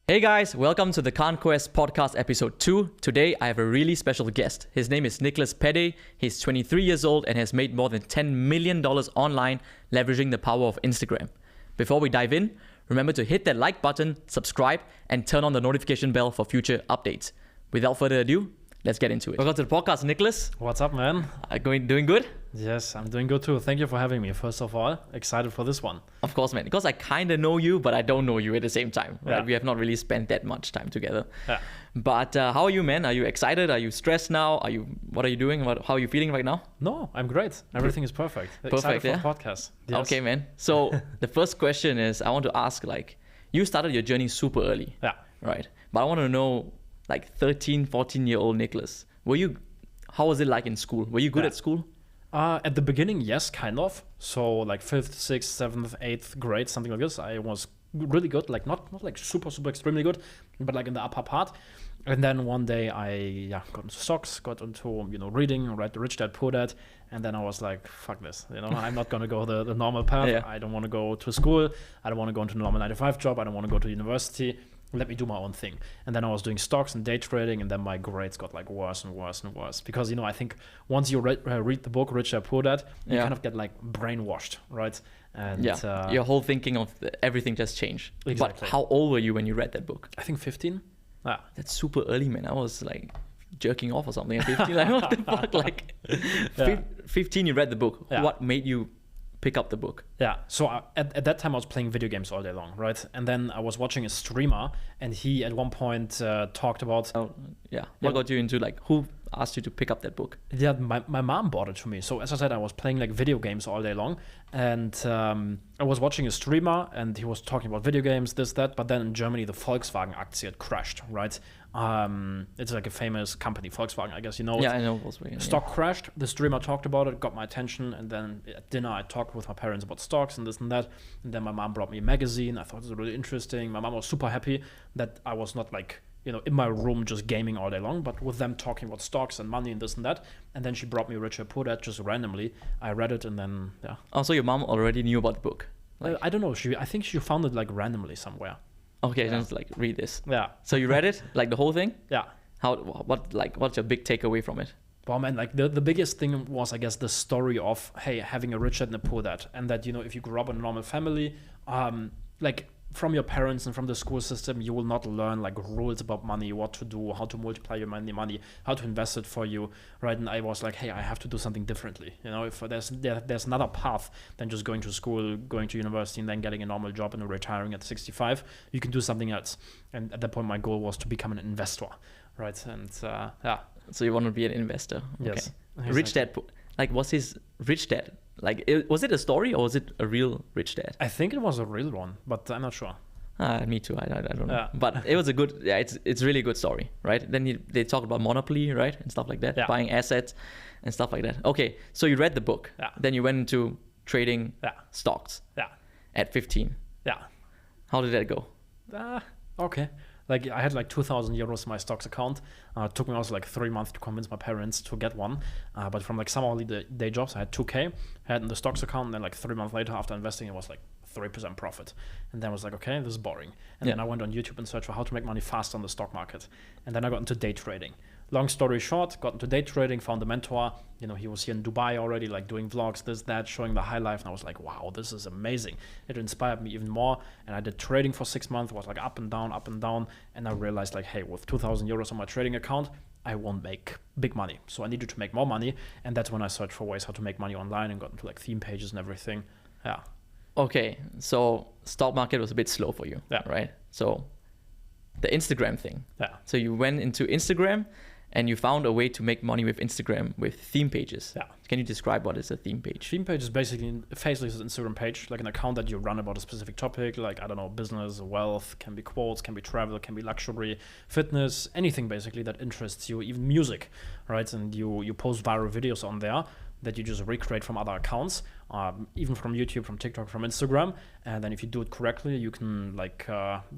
Hey guys, welcome to the Conquest Podcast episode 2. Today I have a really special guest. His name is Niklas Pedde. He's 23 years old and has made more than $10 million online leveraging the power of Instagram. Before we dive in, remember to hit that like button, subscribe, and turn on the notification bell for future updates. Without further ado, let's get into it. Welcome to the podcast, Niklas. What's up, man? Doing good? Yes, I'm doing good too. Thank you for having me. First of all, excited for this one. Of course, man. Because I kind of know you, but I don't know you at the same time. Right? Yeah. We have not really spent that much time together. Yeah. But how are you, man? Are you excited? Are you stressed now? What are you doing? How are you feeling right now? No, I'm great. Everything is perfect. Perfect, Excited yeah? for the podcast. Yes. Okay, man. So the first question is, I want to ask, you started your journey super early. Yeah. Right. But I want to know, 13, 14-year-old Niklas, how was it like in school? Were you good at school? At the beginning, yes, kind of. So 5th, 6th, 7th, 8th grade, something like this. I was really good, not super extremely good, but in the upper part. And then one day I got into stocks, got into reading, read Rich Dad Poor Dad, and then I was like, fuck this, I'm not gonna go the normal path. Yeah. I don't want to go to school. I don't want to go into a normal 9-to-5 job. I don't want to go to university. Let me do my own thing. And then I was doing stocks and day trading, and then my grades got worse and worse and worse. Because, I think once you read the book, Rich Dad Poor Dad, you kind of get brainwashed, right? And your whole thinking of everything just changed. Exactly. But how old were you when you read that book? I think 15. Yeah. That's super early, man. I was jerking off or something at 15. What the fuck? 15 you read the book. Yeah. What made you pick up the book? Yeah, so at that time I was playing video games all day long, right? And then I was watching a streamer, and he at one point talked about... What got you into, who asked you to pick up that book? Yeah, my mom bought it to me. So as I said, I was playing video games all day long, and I was watching a streamer, and he was talking about video games, this, that, but then in Germany, the Volkswagen-Aktie had crashed, right? It's a famous company, Volkswagen, I guess you know it. Yeah, I know Volkswagen. Stock crashed. The streamer talked about it, got my attention, and then at dinner I talked with my parents about stocks and this and that. And then my mom brought me a magazine. I thought it was really interesting. My mom was super happy that I was not in my room just gaming all day long, but with them talking about stocks and money and this and that. And then she brought me Rich Dad Poor Dad just randomly. I read it, and then Oh, so your mom already knew about the book? I don't know. I think she found it randomly somewhere. Okay, then read this. Yeah. So you read it, the whole thing? Yeah. What's your big takeaway from it? Well, man, the biggest thing was, I guess, the story of, hey, having a rich dad and a poor dad. And that, if you grew up in a normal family, from your parents and from the school system, you will not learn rules about money, what to do, how to multiply your money, how to invest it for you, right? And I was like, hey, I have to do something differently. If there's another path than just going to school, going to university, and then getting a normal job and retiring at 65, you can do something else. And at that point, my goal was to become an investor, right? And So you want to be an investor? Okay. Yes. Rich Dad, was his Rich Dad? Was it a story or was it a real Rich Dad? I think it was a real one, but I'm not sure. Me too. I don't know. Yeah. But it was a good. Yeah, it's really good story, right? Then they talk about monopoly, right, and stuff like that, Yeah. buying assets and stuff like that. Okay, so you read the book. Yeah. Then you went into trading stocks. Yeah. At 15. Yeah. How did that go? Okay. I had 2,000 euros in my stocks account. It took me also 3 months to convince my parents to get one. But from summer holiday jobs, I had 2K. I had in the stocks account, and then 3 months later, after investing, it was 3% profit. And then I was okay, this is boring. And then I went on YouTube and searched for how to make money fast on the stock market. And then I got into day trading. Long story short, got into day trading, found a mentor. He was here in Dubai already, doing vlogs, this, that, showing the high life. And I was like, wow, this is amazing. It inspired me even more. And I did trading for 6 months, was up and down, up and down. And I realized hey, with 2,000 euros on my trading account, I won't make big money. So I needed to make more money. And that's when I searched for ways how to make money online and got into theme pages and everything. Yeah. Okay, so stock market was a bit slow for you, right? So the Instagram thing. Yeah. So you went into Instagram and you found a way to make money with Instagram with theme pages. Yeah. Can you describe what is a theme page? Theme page is basically a faceless Instagram page, an account that you run about a specific topic, I don't know, business, wealth, can be quotes, can be travel, can be luxury, fitness, anything basically that interests you, even music, right? And you post viral videos on there that you just recreate from other accounts, even from YouTube, from TikTok, from Instagram. And then if you do it correctly, you can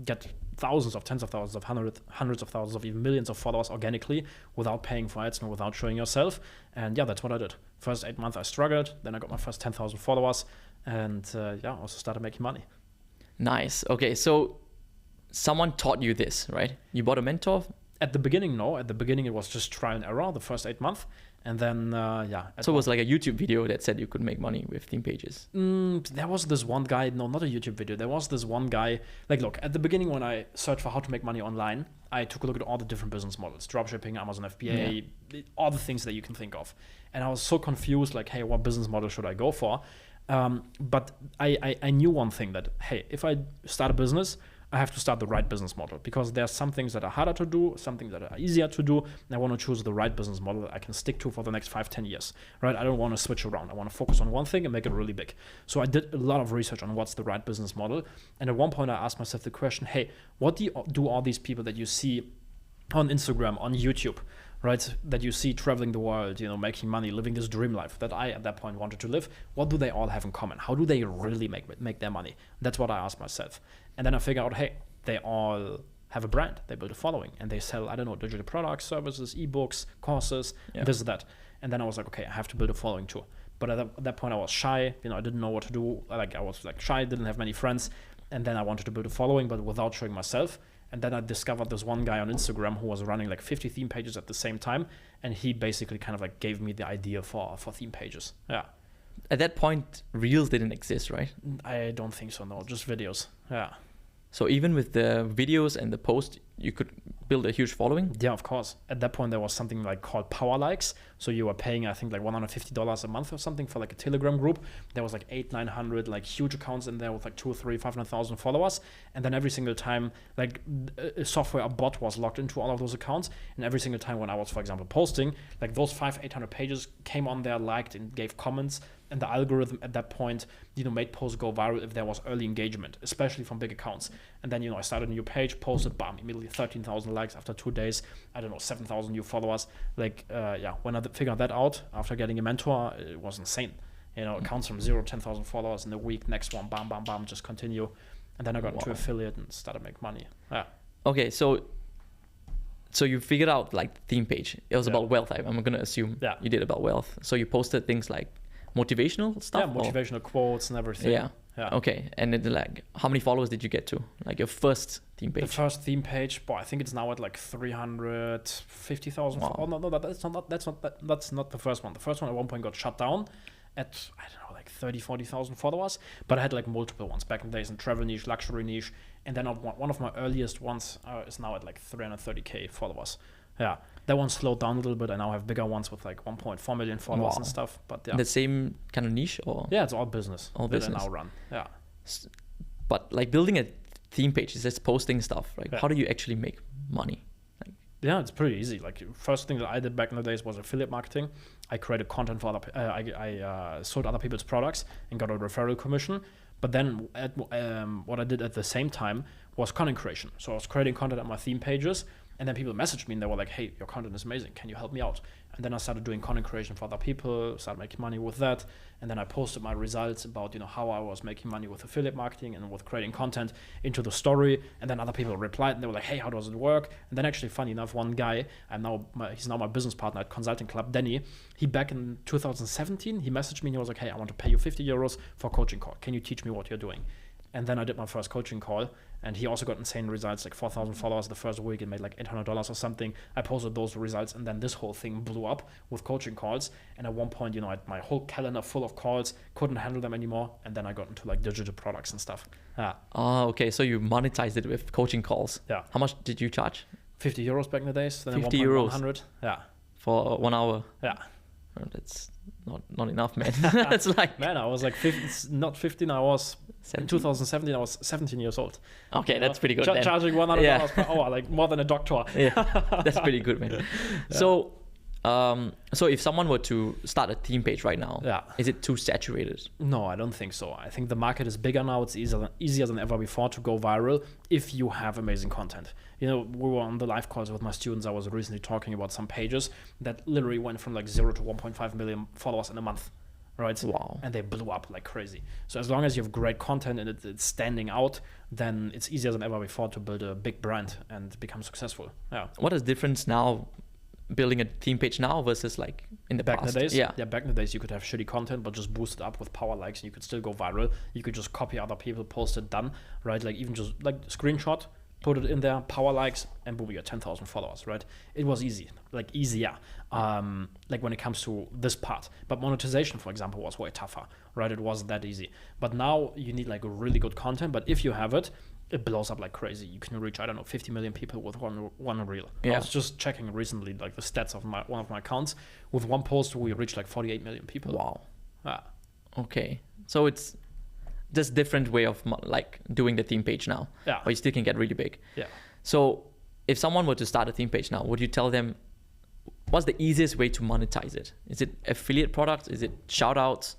get thousands of tens of thousands of hundreds of thousands of even millions of followers organically without paying for ads and without showing yourself. And that's what I did. First 8 months I struggled, then I got my first 10,000 followers, and also started making money. Nice. Okay, so someone taught you this, right? You bought a mentor? At the beginning, no. At the beginning, it was just trial and error the first 8 months. And then, So it was like a YouTube video that said you could make money with theme pages. There was this one guy, no, not a YouTube video. There was this one guy, like, look, at the beginning when I searched for how to make money online, I took a look at all the different business models, dropshipping, Amazon FBA, all the things that you can think of. And I was so confused, like, hey, what business model should I go for? But I knew one thing that, hey, if I start a business, I have to start the right business model, because there's some things that are harder to do, some things that are easier to do, and I want to choose the right business model that I can stick to for the next 5-10 years, right? I don't want to switch around. I want to focus on one thing and make it really big. So I did a lot of research on what's the right business model. And at one point I asked myself the question, hey, what do all these people that you see on Instagram, on YouTube, right, that you see traveling the world, making money, living this dream life that I at that point wanted to live, what do they all have in common? How do they really make their money? That's what I asked myself. And then I figured out, hey, they all have a brand, they build a following, and they sell, I don't know, digital products, services, ebooks, courses, this, that. And then I was like, okay, I have to build a following too. But at that point I was shy, I didn't know what to do. I was shy, didn't have many friends. And then I wanted to build a following, but without showing myself. And then I discovered this one guy on Instagram who was running 50 theme pages at the same time. And he basically kind of gave me the idea for theme pages. Yeah. At that point, Reels didn't exist, right? I don't think so, no, just videos. Yeah. So even with the videos and the post, you could build a huge following? Yeah, of course. At that point, there was something called power likes. So you were paying, I think, $150 a month or something for a Telegram group. There was 800-900 huge accounts in there with 200,000, 300,000, 500,000 followers. And then every single time, a software, a bot was logged into all of those accounts. And every single time when I was, for example, posting, those 500-800 pages came on there, liked and gave comments. And the algorithm at that point, made posts go viral if there was early engagement, especially from big accounts. And then, I started a new page, posted, bam, immediately 13,000 likes after 2 days. I don't know, 7,000 new followers. When I figured that out after getting a mentor, it was insane. Accounts from 0 to 10,000 followers in a week, next one, bam, bam, bam, just continue. And then I got into affiliate and started to make money. Yeah. Okay, so you figured out theme page. It was about wealth. I'm going to assume you did about wealth. So you posted things like motivational stuff? Yeah, motivational quotes and everything. Yeah. Okay. And then how many followers did you get to? Your first theme page? The first theme page, I think it's now at 350,000. Wow. Oh no, that's not the first one. The first one at one point got shut down at 30,000-40,000 followers. But I had multiple ones back in the days in travel niche, luxury niche, and then one of my earliest ones is now at 330k followers. Yeah, that one slowed down a little bit. I now have bigger ones with 1.4 million followers and stuff. But yeah, the same kind of niche, or it's all business. All business. I now run. Yeah, but building a theme page is just posting stuff. How do you actually make money? Yeah, it's pretty easy. First thing that I did back in the days was affiliate marketing. I created content for I sold other people's products and got a referral commission. But then what I did at the same time was content creation. So I was creating content on my theme pages. And then people messaged me and they were like, hey, your content is amazing. Can you help me out? And then I started doing content creation for other people, started making money with that. And then I posted my results about, how I was making money with affiliate marketing and with creating content into the story. And then other people replied and they were like, hey, how does it work? And then actually, funny enough, one guy, he's now my business partner at Consulting Club, Danny. He back in 2017, he messaged me and he was like, hey, I want to pay you €50 for a coaching call. Can you teach me what you're doing? And then I did my first coaching call, and he also got insane results, 4,000 followers the first week and made $800 or something. I posted those results, and then this whole thing blew up with coaching calls. And at one point, I had my whole calendar full of calls, couldn't handle them anymore. And then I got into digital products and stuff. Yeah. Oh, okay. So you monetized it with coaching calls. Yeah. How much did you charge? €50 back in the days. Then €50. 100. Yeah. For 1 hour. Yeah. That's not enough, man. That's man, I was not 15. I was 17? In 2017. I was 17 years old. Okay, that's pretty good. Charging $100 per hour, more than a doctor. Yeah, that's pretty good, man. Yeah. So if someone were to start a theme page right now, is it too saturated? No, I don't think so. I think the market is bigger now. It's easier than ever before to go viral if you have amazing content. We were on the live calls with my students. I was recently talking about some pages that literally went from 0 to 1.5 million followers in a month. Right? Wow. And they blew up like crazy. So as long as you have great content and it's standing out, then it's easier than ever before to build a big brand and become successful. Yeah. What is the difference now building a theme page now versus in the back past? In the days? Yeah, back in the days you could have shitty content but just boost it up with power likes and you could still go viral. You could just copy other people, post it, done, right? Even just screenshot, put it in there, power likes, and boom, you got 10,000 followers, right? It was easy, like easier, like when it comes to this part. But monetization, for example, was way tougher, right? It wasn't that easy. But now you need like a really good content, but if you have it, it blows up like crazy. You can reach, 50 million people with one reel. Yeah. I was just checking recently, like the stats of one of my accounts. With one post, we reached like 48 million people. Wow. Yeah. Okay. So it's just different way of like doing the theme page now. Yeah. Or you still can get really big. Yeah. So if someone were to start a theme page now, would you tell them what's the easiest way to monetize it? Is it affiliate products? Is it shout outs?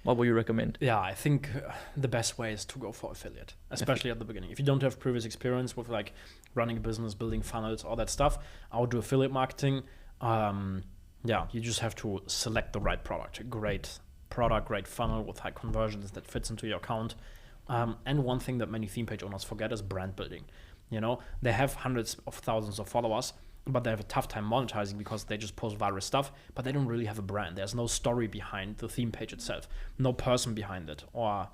What would you recommend? Yeah, I think the best way is to go for affiliate, especially at the beginning. If you don't have previous experience with like running a business, building funnels, all that stuff, I would do affiliate marketing. You just have to select the right product, a great product, great funnel with high conversions that fits into your account. And one thing that many theme page owners forget is brand building. You know, they have hundreds of thousands of followers, but they have a tough time monetizing because they just post viral stuff, but they don't really have a brand. There's no story behind the theme page itself, no person behind it, or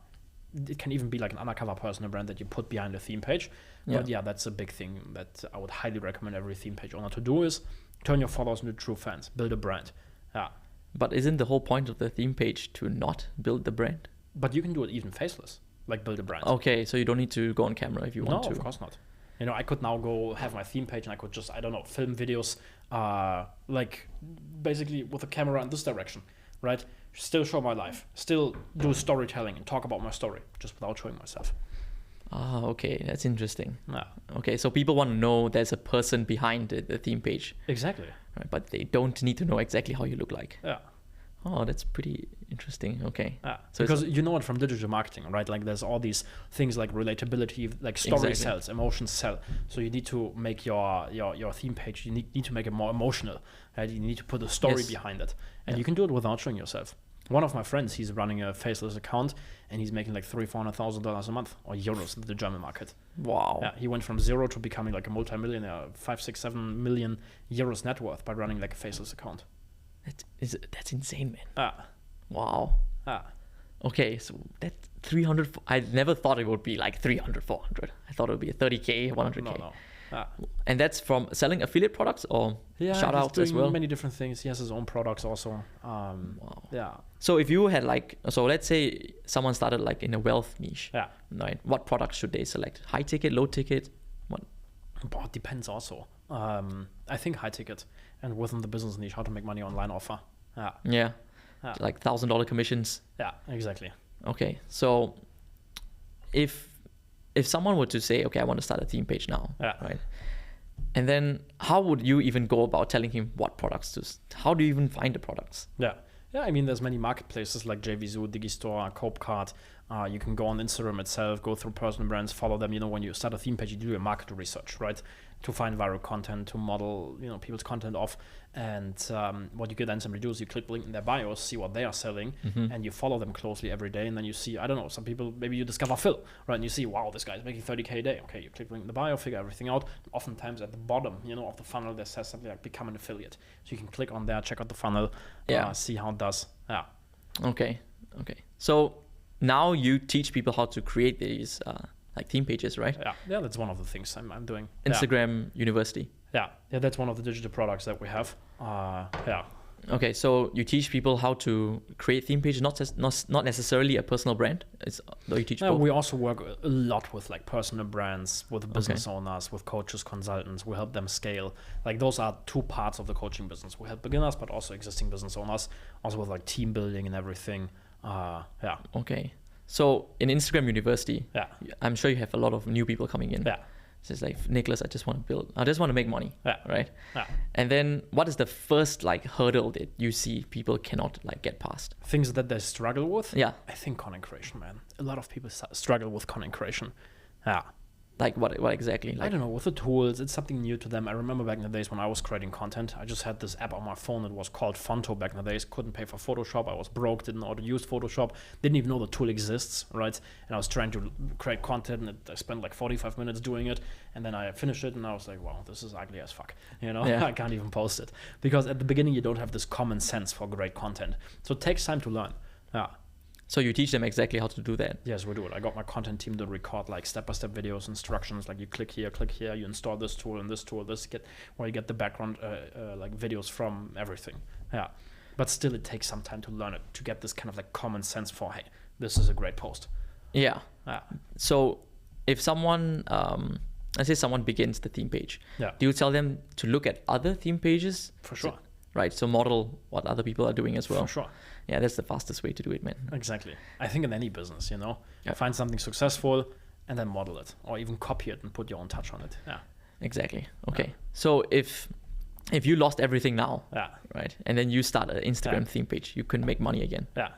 it can even be like an undercover personal brand that you put behind the theme page. Yeah. But yeah, that's a big thing that I would highly recommend every theme page owner to do is turn your followers into true fans, build a brand. Yeah. But isn't the whole point of the theme page to not build the brand? But you can do it even faceless, like build a brand. Okay, so you don't need to go on camera if you want to. No, of course not. You know, I could now go have my theme page and I could just, film videos, like basically with a camera in this direction, right? Still show my life, still do storytelling and talk about my story, just without showing myself. Ah, okay, that's interesting. Yeah, Okay, so people want to know there's a person behind the theme page, exactly. right? But they don't need to know exactly how you look like. Yeah. Oh, that's pretty interesting. Okay. Yeah, So because you know it from digital marketing, right? Like there's all these things like relatability, like story Exactly. sells, emotions sell. So you need to make your theme page, you need to make it more emotional, right? You need to put a story Yes. behind it. And Yeah. you can do it without showing yourself. One of my friends, he's running a faceless account and he's making like $300,000-$400,000 a month, or euros in the German market. Wow. Yeah, he went from zero to becoming like a multi-millionaire, 5, 6, 7 million euros net worth by running like a faceless account. That's insane, man. Ah, Wow. ah. Okay, so that 300, I never thought it would be like 300, 400. I thought it would be a 30K, 100K. No. Ah. And that's from selling affiliate products or shout outs he's as doing well? many different things. He has his own products also. Wow. Yeah, So if you had so let's say someone started like in a wealth niche, yeah. right? What products should they select? High ticket, low ticket? What? But it depends also. I think high ticket and within the business niche, how to make money online offer. Yeah, Yeah. Yeah. Like $1,000 commissions. yeah, exactly. Okay. So if someone were to say, okay, I want to start a theme page now, Yeah. right? And then how would you even go about telling him what products how do you even find the products? Yeah. Yeah, I mean, there's many marketplaces like JVZoo, Digistore, Copecard. You can go on Instagram itself, go through personal brands, follow them. You know, when you start a theme page, you do your market research, right? To find viral content, to model, people's content off. And what you can then simply do is you click the link in their bios, see what they are selling, and you follow them closely every day. And then you see, I don't know, some people, maybe you discover Phil, right? And you see, wow, this guy's making 30K a day. Okay, you click the link in the bio, figure everything out. Oftentimes at the bottom, of the funnel, there says something like become an affiliate. So you can click on there, check out the funnel, see how it does. Yeah. Okay. So now you teach people how to create these like theme pages, right? Yeah, that's one of the things I'm doing. Instagram University. Yeah, that's one of the digital products that we have. Okay, so you teach people how to create theme pages, not necessarily a personal brand. Though you teach both. We also work a lot with like personal brands, with business owners, with coaches, consultants. We help them scale. Like those are two parts of the coaching business. We help beginners, but also existing business owners, also with like team building and everything. Okay, so in Instagram University, Yeah. I'm sure you have a lot of new people coming in. Yeah. So it's like, Niklas, I just want to make money. Yeah. Right. Yeah. And then what is the first like hurdle that you see people cannot like get past? Things that they struggle with. Yeah. I think content creation, man. A lot of people struggle with content creation. Yeah. Like what exactly? I Like, don't know, with the tools, it's something new to them. I remember back in the days when I was creating content, I just had this app on my phone. It was called Fonto back in the days. Couldn't pay for Photoshop. I was broke, didn't know how to use Photoshop, didn't even know the tool exists, right? And I was trying to create content, and I spent like 45 minutes doing it. And then I finished it, and I was like, wow, this is ugly as fuck. Yeah. I can't even post it. Because at the beginning, you don't have this common sense for great content. So it takes time to learn. Yeah. So you teach them exactly how to do that. Yes, we do it. I got my content team to record like step-by-step videos, instructions, like you click here, you install this tool and this tool, where you get the background like videos from everything. Yeah. But still it takes some time to learn it, to get this kind of like common sense for, hey, this is a great post. Yeah. So if someone, let's say someone begins the theme page, do you tell them to look at other theme pages? For sure. Right, so model what other people are doing as well. For sure. Yeah, that's the fastest way to do it, man. Exactly. I think in any business, find something successful and then model it, or even copy it and put your own touch on it. Yeah. Exactly. Okay. So if you lost everything now, right, and then you start an Instagram theme page, you can make money again. Yeah.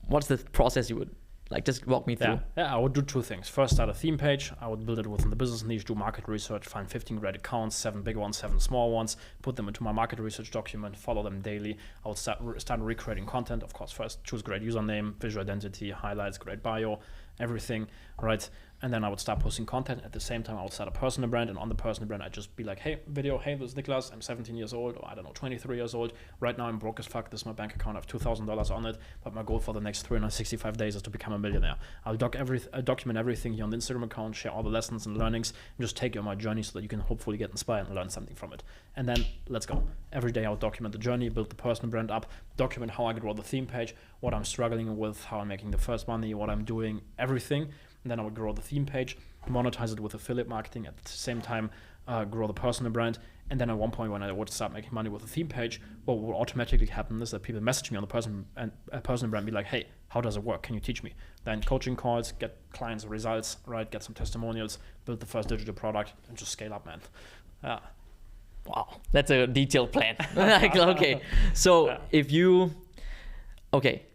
What's the process you would like? Just walk me through. Yeah, I would do two things. First, start a theme page. I would build it within the business niche, do market research, find 15 great accounts, 7 big ones, 7 small ones, put them into my market research document, follow them daily. I would start recreating content. Of course, first choose great username, visual identity, highlights, great bio, everything, right? And then I would start posting content. At the same time, I would start a personal brand, and on the personal brand, I'd just be like, hey, video, hey, this is Niklas, I'm 17 years old, or I don't know, 23 years old. Right now, I'm broke as fuck. This is my bank account. I have $2,000 on it, but my goal for the next 365 days is to become a millionaire. I'll document everything here on the Instagram account, share all the lessons and learnings, and just take you on my journey so that you can hopefully get inspired and learn something from it. And then let's go. Every day, I'll document the journey, build the personal brand up, document how I grow the theme page, what I'm struggling with, how I'm making the first money, what I'm doing, everything. And then I would grow the theme page, monetize it with affiliate marketing, at the same time grow the personal brand. And then at one point when I would start making money with the theme page, what will automatically happen is that people message me on the personal brand and be like, hey, how does it work? Can you teach me? Then coaching calls, get clients results, right? Get some testimonials, build the first digital product, and just scale up, man. Yeah. Wow, that's a detailed plan. Like, okay, so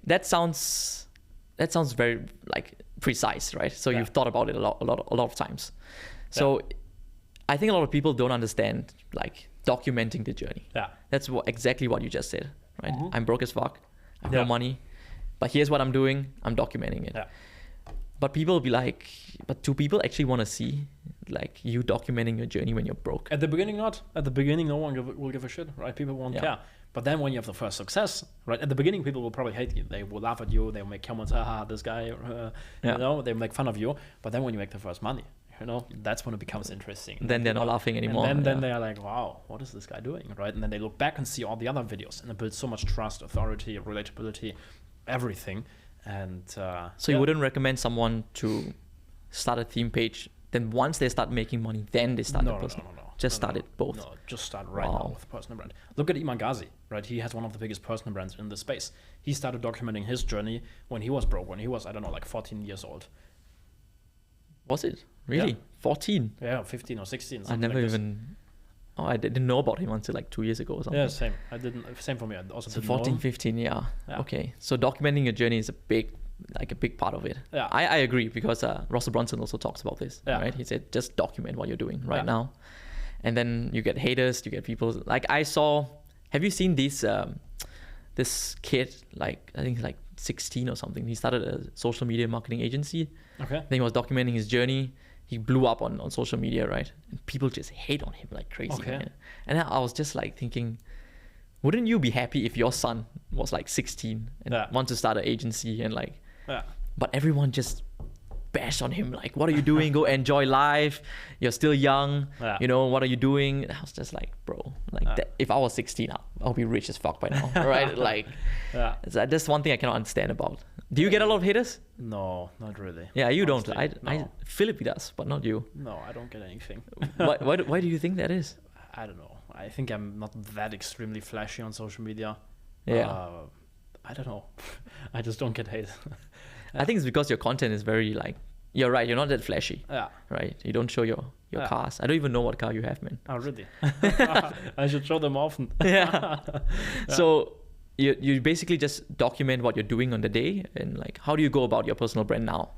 that sounds very like precise, right? So you've thought about it a lot of times. So I think a lot of people don't understand like documenting the journey. Yeah, that's exactly what you just said, right? Mm-hmm. I'm broke as fuck. I have no money, but here's what I'm doing. I'm documenting it. Yeah. But people will be like, but do people actually want to see like you documenting your journey when you're broke? At the beginning, not. At the beginning, no one will give a shit, right? People won't care. But then when you have the first success, right? At the beginning, people will probably hate you. They will laugh at you. They will make comments, haha, this guy, they make fun of you. But then when you make the first money, that's when it becomes interesting. Then they're not laughing anymore. And then they are like, wow, what is this guy doing, right? And then they look back and see all the other videos, and it builds so much trust, authority, relatability, everything. And so you wouldn't recommend someone to start a theme page, then once they start making money, then they start the personal? No. Just start it both? No, just start right now with a personal brand. Look at Iman Ghazi, right? He has one of the biggest personal brands in the space. He started documenting his journey when he was broke, when he was, 14 years old. Was it? Really? Yeah. 14? Yeah, 15 or 16. I never even... Oh, I didn't know about him until like 2 years ago or something. Yeah, same. Same for me. I also didn't 14, know 15, yeah. Okay. So documenting your journey is a big part of it. Yeah. I agree because Russell Brunson also talks about this, right? He said, just document what you're doing right now. And then you get haters, you get people like have you seen this kid, like, I think he's like 16 or something. He started a social media marketing agency. Okay. Then he was documenting his journey. He blew up on social media, right? And people just hate on him like crazy. Okay. Man. And I was just like thinking, wouldn't you be happy if your son was like 16 and wants to start an agency and like, but everyone just bash on him like, what are you doing? Go enjoy life. You're still young. What are you doing? And I was just like, bro, like that, if I was 16, I'll be rich as fuck by now, right? Like, that's one thing I cannot understand about. Do you get a lot of haters? No, not really. Yeah, you honestly, don't. Philip does, but not you. No, I don't get anything. Why do you think that is? I don't know. I think I'm not that extremely flashy on social media. Yeah. I don't know. I just don't get hate. I think it's because your content is very like, you're right, you're not that flashy. Yeah. Right? You don't show your cars. I don't even know what car you have, man. Oh, really? I should show them often. Yeah. So you basically just document what you're doing on the day, and like, how do you go about your personal brand now?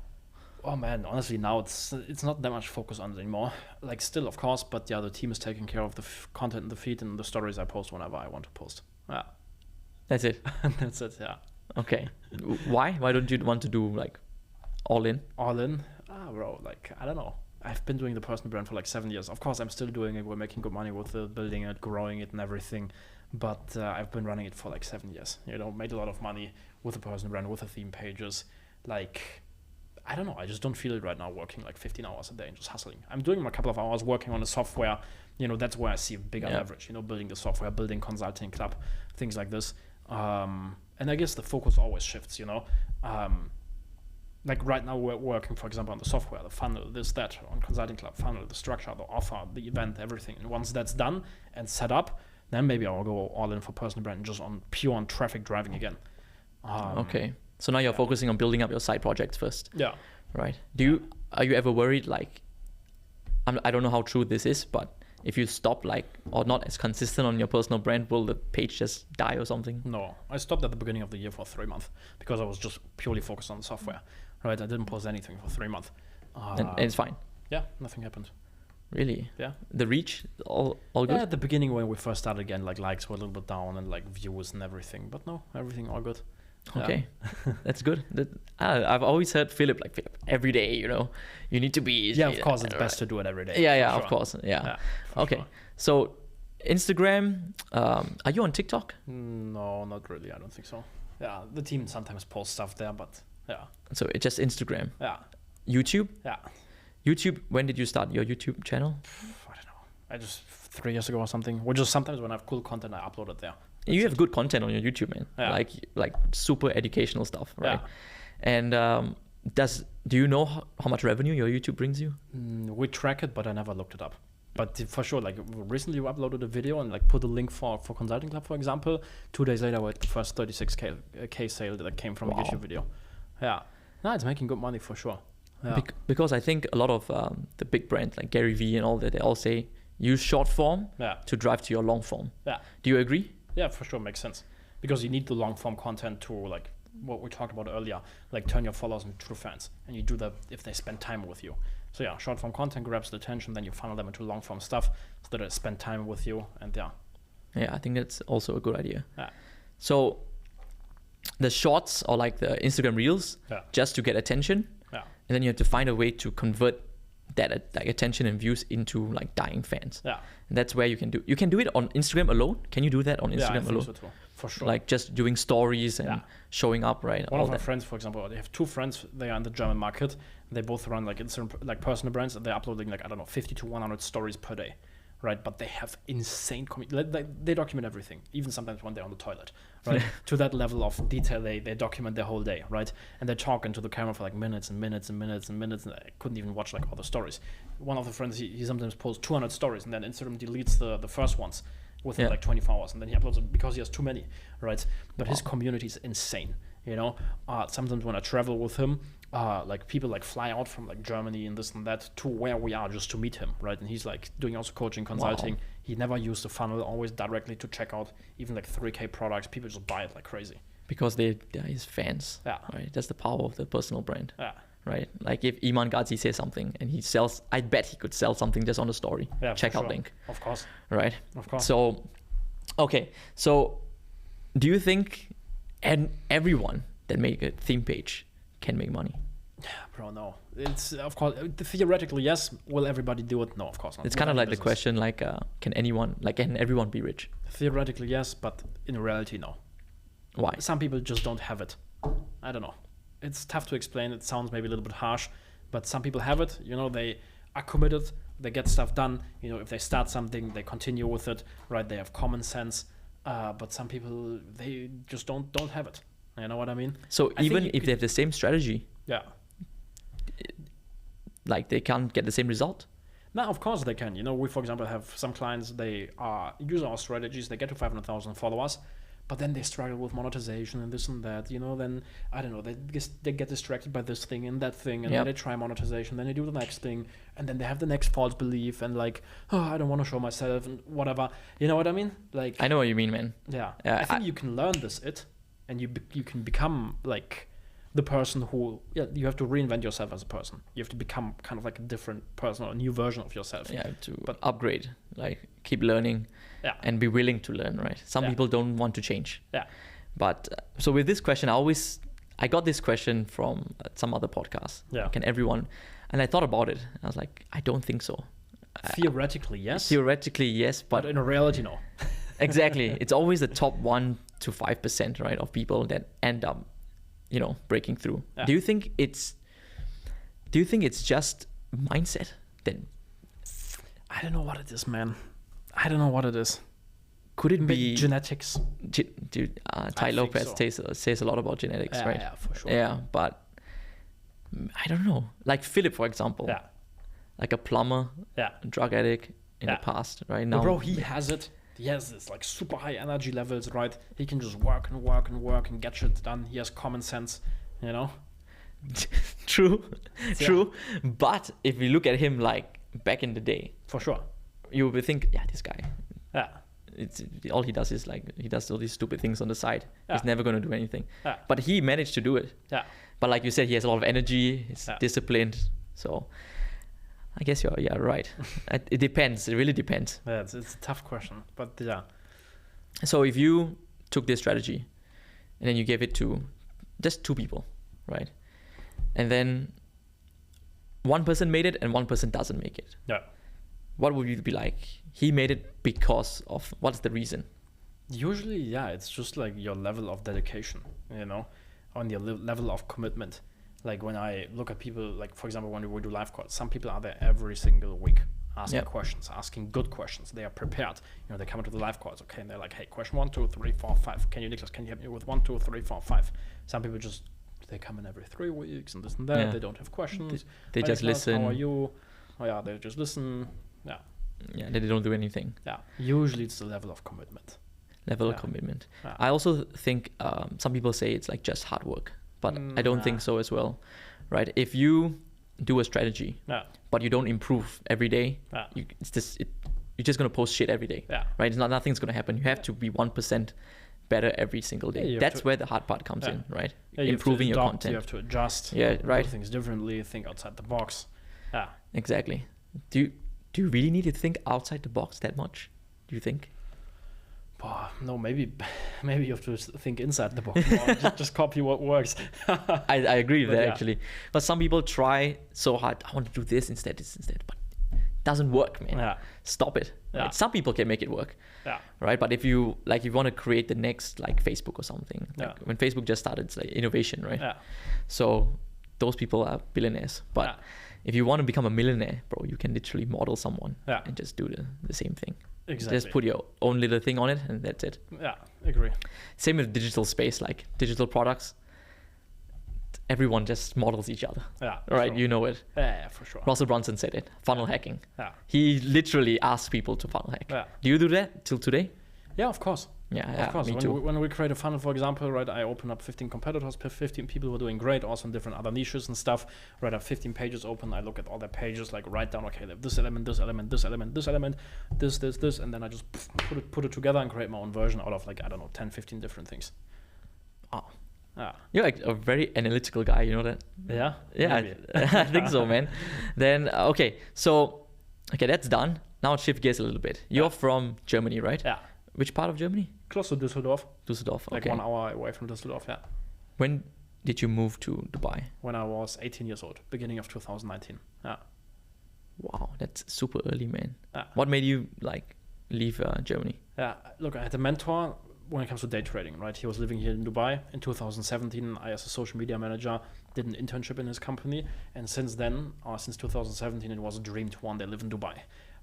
Oh man, honestly now it's not that much focus on it anymore. Like still, of course, but the team is taking care of the content in the feed and the stories I post whenever I want to post. Yeah. That's it? That's it, yeah. Okay. Why? Why don't you want to do like all in? All in? Bro, like, I don't know. I've been doing the personal brand for like 7 years. Of course, I'm still doing it. We're making good money with it, building it, growing it and everything. but I've been running it for like 7 years. Made a lot of money with the personal brand, with the theme pages. Like, I don't know. I just don't feel it right now working like 15 hours a day and just hustling. I'm doing a couple of hours working on the software. That's where I see a bigger leverage. Building the software, building consulting club, things like this. And I guess the focus always shifts. Like right now we're working, for example, on the software, the funnel, this, that, on consulting club, funnel, the structure, the offer, the event, everything. And once that's done and set up, then maybe I'll go all in for personal brand and just on traffic driving again. Okay. So now you're focusing on building up your side projects first. Yeah. Right. Are you ever worried, like, I don't know how true this is, but if you stop or not as consistent on your personal brand, will the page just die or something? No, I stopped at the beginning of the year for 3 months because I was just purely focused on the software. Right, I didn't post anything for 3 months. And it's fine. Yeah, nothing happened. Really? Yeah. The reach, all good? Yeah, at the beginning when we first started again, like likes were a little bit down and like views and everything, but no, everything all good. Okay, that's good. I've always heard Philip, every day, you need to be... Yeah, of course, it's best to do it every day. Yeah, of course, yeah. Okay, sure. So Instagram, are you on TikTok? No, not really, I don't think so. Yeah, the team sometimes posts stuff there, but yeah. So it's just Instagram? Yeah. YouTube? Yeah. YouTube, when did you start your YouTube channel? I don't know. I just 3 years ago or something. Or just sometimes when I have cool content, I upload it there. You have good content on your YouTube, man. Yeah. Like super educational stuff, right? Yeah. And do you know how much revenue your YouTube brings you? We track it, but I never looked it up. But for sure, like recently we uploaded a video and like put a link for Consulting Club, for example. 2 days later, we had the first 36K sale that came from a YouTube video. Yeah. No, it's making good money for sure. Yeah. Because I think a lot of the big brands like Gary Vee and all that, they all say use short form to drive to your long form. Yeah. Do you agree? Yeah, for sure, makes sense. Because you need the long form content to, like what we talked about earlier, like turn your followers into true fans. And you do that if they spend time with you. So yeah, short form content grabs the attention, then you funnel them into long form stuff so that they spend time with you. And yeah, I think that's also a good idea. Yeah. So the shorts or like the Instagram reels, just to get attention. Yeah. And then you have to find a way to convert that like attention and views into like dying fans. Yeah. And that's where you can do it on Instagram alone. Can you do that on Instagram I think alone? so too, for sure. Like just doing stories and showing up, right? One of my friends, for example, they have 2 friends. They are in the German market. They both run like Instagram, like personal brands. And they're uploading like 50 to 100 stories per day, right? But they have insane they document everything, even sometimes when they're on the toilet, right? To that level of detail, they document their whole day, right? And they talk into the camera for like minutes and minutes and minutes and minutes, and I couldn't even watch like all the stories. One of the friends, he sometimes posts 200 stories, and then Instagram deletes the first ones within like 24 hours, and then he uploads it because he has too many, right? But his community is insane, Sometimes when I travel with him, like people like fly out from like Germany and this and that to where we are just to meet him, right? And he's like doing also coaching, consulting. He never used the funnel, always directly to check out even like 3K products. People just buy it like crazy because they're his fans. Yeah, right. That's the power of the personal brand. Yeah, right. Like if Iman Ghazi says something and he sells, I bet he could sell something just on the story. Yeah, checkout link. Of course. Right. Of course. So, okay. So, do you think everyone that make a theme page can make money? Bro, no. It's of course theoretically yes. Will everybody do it? No, of course not. It's kind of like the question, like, can everyone be rich? Theoretically yes, but in reality no. Why? Some people just don't have it. I don't know. It's tough to explain. It sounds maybe a little bit harsh, but some people have it. They are committed. They get stuff done. If they start something, they continue with it. Right? They have common sense. But some people, they just don't have it. You know what I mean? So even if they have the same strategy, like they can't get the same result? No, of course they can. We, for example, have some clients, they use our strategies, they get to 500,000 followers, but then they struggle with monetization and this and that, then, I don't know, they get distracted by this thing and that thing, and then they try monetization, then they do the next thing, and then they have the next false belief and like, I don't want to show myself and whatever. You know what I mean? Like, I know what you mean, man. Yeah. I think you can learn this, and you can become like the person who, you have to reinvent yourself as a person. You have to become kind of like a different person or a new version of yourself. Yeah, but upgrade, like keep learning and be willing to learn, right? Some people don't want to change. Yeah. But so with this question, I got this question from some other podcast. Yeah. Can everyone, and I thought about it. I was like, I don't think so. Theoretically, yes. Theoretically, yes. But in reality, no. Exactly. It's always the top 1 to 5%, right, of people that end up, breaking through. Yeah. Do you think it's just mindset then? I don't know what it is, man. I don't know what it is. Could it be genetics? Ty Lopez says a lot about genetics, right? Yeah, for sure. Yeah, but I don't know. Like Philip, for example. Yeah. Like a plumber, Yeah. a drug addict in the past, right? Now, bro, he has it. He has this like super high energy levels, right? He can just work and get shit done. He has common sense, True. Yeah. True. But if we look at him like back in the day, For sure. you would think, yeah, this guy, Yeah. it's all he does is like he does all these stupid things on the side. Yeah. He's never going to do anything. Yeah. But he managed to do it. Yeah. But like you said, he has a lot of energy. He's Yeah. disciplined. So I guess you're right. It depends. It really depends. Yeah, it's a tough question, but yeah. So if you took this strategy and then you gave it to just 2 people, right? And then one person made it and one person doesn't make it. Yeah. What would you be like? He made it because of, what's the reason? Usually, yeah, it's just like your level of dedication, on your level of commitment. Like when I look at people, like for example, when we do live calls, some people are there every single week asking questions, asking good questions. They are prepared. They come into the live calls, okay, and they're like, hey, question 1, 2, 3, 4, 5. Niklas, can you help me with 1, 2, 3, 4, 5? Some people they come in every 3 weeks and this and that. Yeah. They don't have questions. They Hi, just Niklas, listen. How are you? Oh yeah, they just listen. Yeah. Yeah, they don't do anything. Yeah. Usually it's the level of commitment. Level of commitment. Yeah. I also think some people say it's like just hard work, but I don't think so as well, right? If you do a strategy, but you don't improve every day, you're just gonna post shit every day, right? Nothing's gonna happen. You have to be 1% better every single day. That's where the hard part comes in, right? Yeah, Improving your content. You have to adjust. Yeah, right. Do things differently. Think outside the box. Yeah. Exactly. Do you really need to think outside the box that much? Do you think? No, maybe you have to think inside the box more. just copy what works. I agree with that actually. But some people try so hard. I want to do this instead, but it doesn't work, man. Yeah. Stop it. Yeah. Right? Some people can make it work. Yeah. Right. But if you want to create the next like Facebook or something, like when Facebook just started, it's like innovation, right? Yeah. So those people are billionaires. But if you want to become a millionaire, bro, you can literally model someone and just do the same thing. Exactly. Just put your own little thing on it and that's it. Yeah, agree. Same with digital space, like digital products. Everyone just models each other. Yeah. Right, sure. you know it. Yeah, for sure. Russell Brunson said it. Funnel hacking. Yeah. He literally asks people to funnel hack. Yeah. Do you do that till today? Yeah, of course. Yeah, Of course. me too. When we create a funnel, for example, right, I open up 15 competitors, 15 people who are doing great, also in different other niches and stuff. Right, I have 15 pages open. I look at all their pages, like write down, okay, they have this element, this element, this element, this element, this, and then I just put it together and create my own version out of 10, 15 different things. Oh. Yeah. You're like a very analytical guy, you know that? Yeah? Yeah, I think so, man. Then, okay, that's done. Now shift gears a little bit. You're from Germany, right? Yeah. Which part of Germany? Close to Düsseldorf. Düsseldorf, okay. Like 1 hour away from Düsseldorf, yeah. When did you move to Dubai? When I was 18 years old, beginning of 2019. Yeah. Wow, that's super early, man. Yeah. What made you leave Germany? Yeah, look, I had a mentor when it comes to day trading, right? He was living here in Dubai. In 2017, I, as a social media manager, did an internship in his company. And since then, since 2017, it was a dream to one day live in Dubai.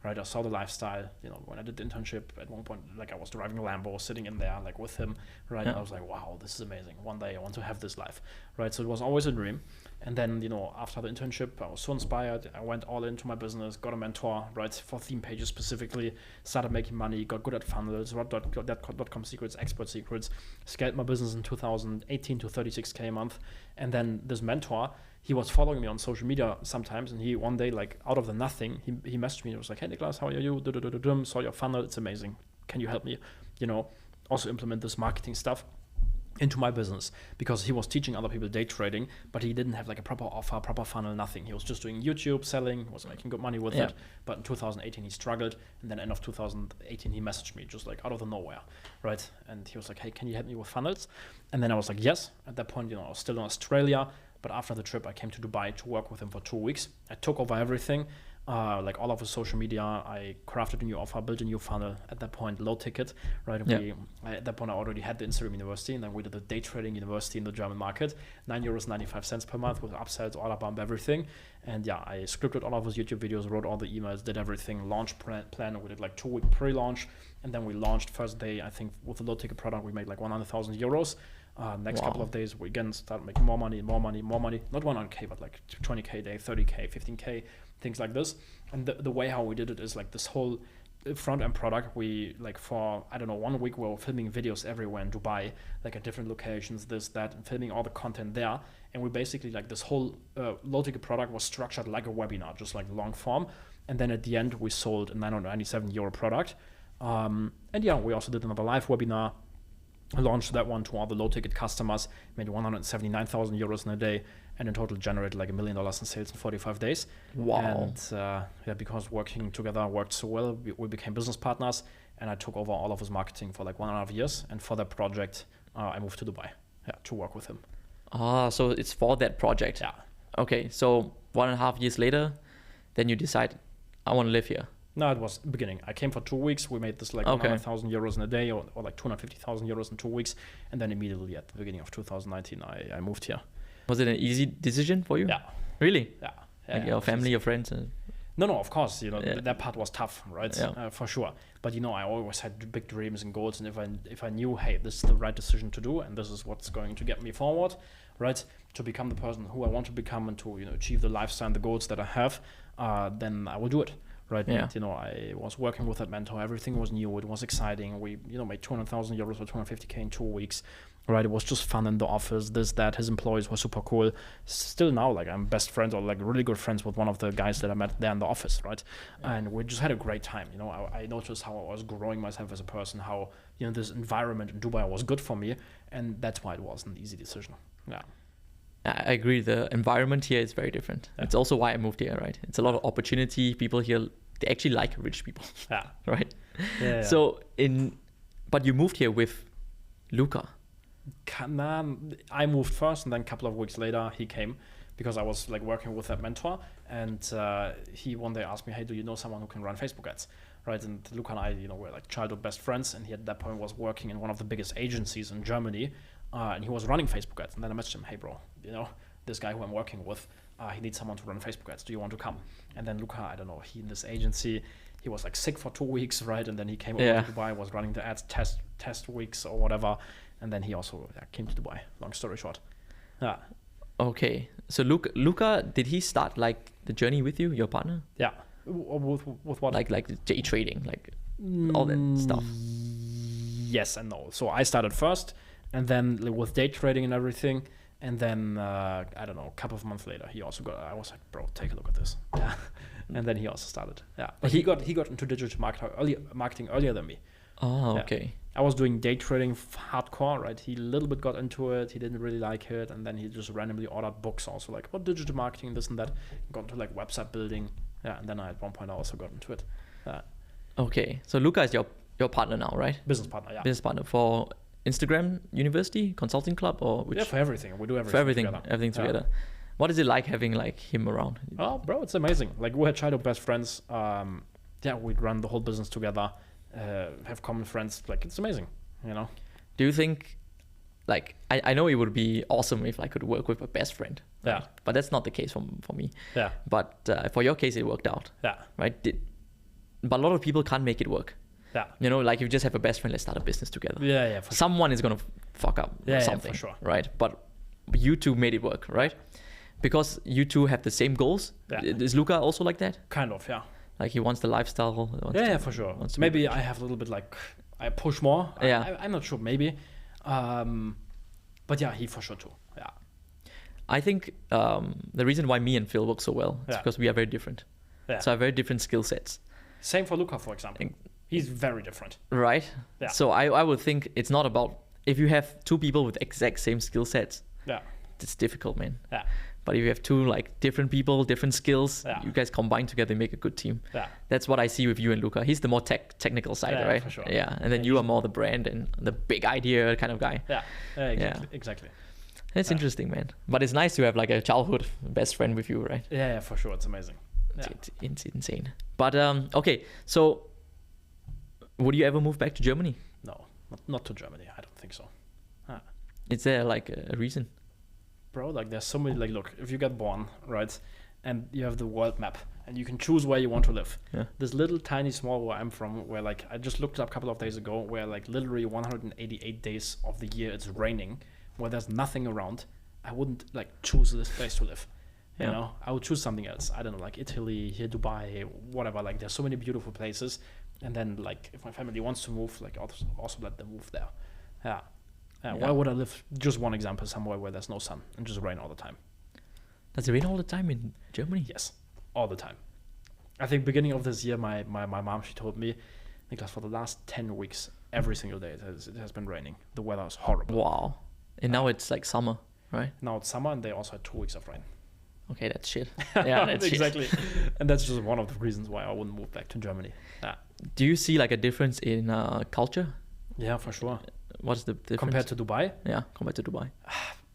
Right, I saw the lifestyle, when I did the internship, at one point, I was driving a Lambo, sitting in there, with him, right, and I was like, wow, this is amazing, one day I want to have this life, right, so it was always a dream, and then, after the internship, I was so inspired, I went all into my business, got a mentor, right, for theme pages specifically, started making money, got good at funnels, .com secrets, expert secrets, scaled my business in 2018 to 36K a month, and then this mentor, he was following me on social media sometimes, and he one day, out of the nothing, he messaged me. He was like, "Hey Niklas, how are you? Saw your funnel, it's amazing. Can you help me? Also implement this marketing stuff into my business?" Because he was teaching other people day trading, but he didn't have a proper offer, proper funnel, nothing. He was just doing YouTube, selling, was making good money with it. But in 2018 he struggled, and then end of 2018 he messaged me just out of the nowhere, right? And he was like, "Hey, can you help me with funnels?" And then I was like, "Yes." At that point, I was still in Australia. But after the trip, I came to Dubai to work with him for 2 weeks. I took over everything. like all of the social media. I crafted a new offer, built a new funnel. At that point, low ticket, right? At that point, I already had the Instagram University, and then we did the day trading university in the German market, €9.95 per month with upsells, order bump, everything. And yeah, I scripted all of those YouTube videos, wrote all the emails, did everything, launch plan. We did like 2-week pre-launch, and then we launched first day. I think with the low ticket product, we made like €100,000. Next couple of days, we again start making more money. Not 100K, but like 20K a day, 30K, 15K, things like this. And the way how we did it is like this whole front end product. We like for, I don't know, 1 week we were filming videos everywhere in Dubai, like at different locations, this, that, and filming all the content there. And we basically like this whole low ticket product was structured like a webinar, just like long form. And then at the end, we sold a €997 product. And yeah, we also did another live webinar. Launched that one to all the low-ticket customers, made €179,000 in a day, and in total generated like $1 million in sales in 45 days. Wow. And because working together worked so well, we became business partners, and I took over all of his marketing for like 1.5 years. And for that project, I moved to Dubai to work with him. So it's for that project. Yeah. Okay, so 1.5 years later, then you decide, I want to live here. No, it was the beginning. I came for 2 weeks. We made this like €100,000 in a day, or like €250,000 in 2 weeks. And then immediately at the beginning of 2019, I moved here. Was it an easy decision for you? Yeah. Really? Yeah. Like your family, your friends? No, of course. That part was tough, right? For sure. But I always had big dreams and goals. And if I knew, hey, this is the right decision to do, and this is what's going to get me forward, right, to become the person who I want to become and to achieve the lifestyle and the goals that I have, then I will do it. Right. Yeah. And, I was working with that mentor. Everything was new. It was exciting. We, made €200,000 or 250K in 2 weeks. Right. It was just fun in the office. This, that. His employees were super cool. Still now, like I'm best friends or like really good friends with one of the guys that I met there in the office. Right. Yeah. And we just had a great time. I noticed how I was growing myself as a person. How this environment in Dubai was good for me, and that's why it was an easy decision. Yeah. I agree. The environment here is very different. Yeah. It's also why I moved here, right? It's a lot of opportunity. People here, they actually like rich people. Yeah. Right? Yeah. So but you moved here with Luca. I moved first, and then a couple of weeks later he came, because I was like working with that mentor, and he one day asked me, hey, do you know someone who can run Facebook ads? Right. And Luca and I, were like childhood best friends, and he at that point was working in one of the biggest agencies in Germany. And he was running Facebook ads. And then I messaged him, hey, bro, this guy who I'm working with, he needs someone to run Facebook ads. Do you want to come? And then Luca, I don't know, he in this agency, he was like sick for 2 weeks, right? And then he came over to Dubai, was running the ads test weeks or whatever. And then he also came to Dubai, long story short. Yeah. Okay. So Luca, did he start like the journey with you, your partner? Yeah. With what? Like the day trading, like all that stuff. Yes and no. So I started first, and then with day trading and everything, and then I don't know, a couple of months later, he also I was like, bro, take a look at this. Yeah. And then he also started. Yeah. But he got into digital marketing earlier than me. Oh, okay. Yeah. I was doing day trading hardcore, right? He a little bit got into it. He didn't really like it, and then he just randomly ordered books also like about digital marketing, this and that. Got into like website building. Yeah. And then at one point I also got into it. Okay. So Luca is your partner now, right? Business partner, yeah. Business partner for Instagram University Consulting Club, or which? Yeah, for everything. We do everything. For everything, together. Everything together. What is it like having like him around? Oh, bro, it's amazing. Like we had childhood best friends. We'd run the whole business together. Have common friends. Like it's amazing. Do you think, like, I know it would be awesome if I could work with a best friend. Yeah. Right? But that's not the case for me. Yeah. But for your case, it worked out. Yeah. Right. But a lot of people can't make it work. Yeah. Like you just have a best friend, let's start a business together. Yeah. Someone is gonna fuck up something. Yeah, for sure. Right. But you two made it work, right? Because you two have the same goals. Yeah. Is Luca also like that? Kind of, yeah. Like he wants the lifestyle. For sure. Maybe I have a little bit like I push more. Yeah. I'm not sure. Maybe. But yeah, he for sure too. Yeah. I think the reason why me and Phil work so well is because we are very different. Yeah. So I have very different skill sets. Same for Luca, for example. He's very different. Right? Yeah. So I would think it's not about, if you have two people with exact same skill sets, it's difficult, man. Yeah. But if you have two like different people, different skills, you guys combine together and make a good team. Yeah. That's what I see with you and Luca. He's the more technical side, right? For sure. Yeah. And then you are more the brand and the big idea kind of guy. Yeah. Exactly. That's interesting, man. But it's nice to have like a childhood best friend with you, right? Yeah, for sure. It's amazing. It's insane. But okay, so would you ever move back to Germany? No, not to Germany. I don't think so. Is there like a reason? Bro, like there's so many, like, look, if you get born, right, and you have the world map and you can choose where you want to live. Yeah. This little tiny small where I'm from, where like I just looked up a couple of days ago, where like literally 188 days of the year it's raining, where there's nothing around, I wouldn't like choose this place to live. You know, I would choose something else. I don't know, like Italy, here, Dubai, whatever. Like there's so many beautiful places. And then like if my family wants to move, like also let them move there. Yeah. Why would I live, just one example, somewhere where there's no sun and just rain all the time? Does it rain all the time in Germany? Yes, all the time. I think beginning of this year, my mom, she told me, Niklas, for the last 10 weeks, every single day it has been raining. The weather is horrible. Wow. And now it's like summer, right? Now it's summer and they also had 2 weeks of rain. Okay, that's shit. Yeah, that's exactly. And that's just one of the reasons why I wouldn't move back to Germany. Yeah. Do you see like a difference in culture? Yeah, for sure. What's the difference? Compared to Dubai? Yeah, compared to Dubai.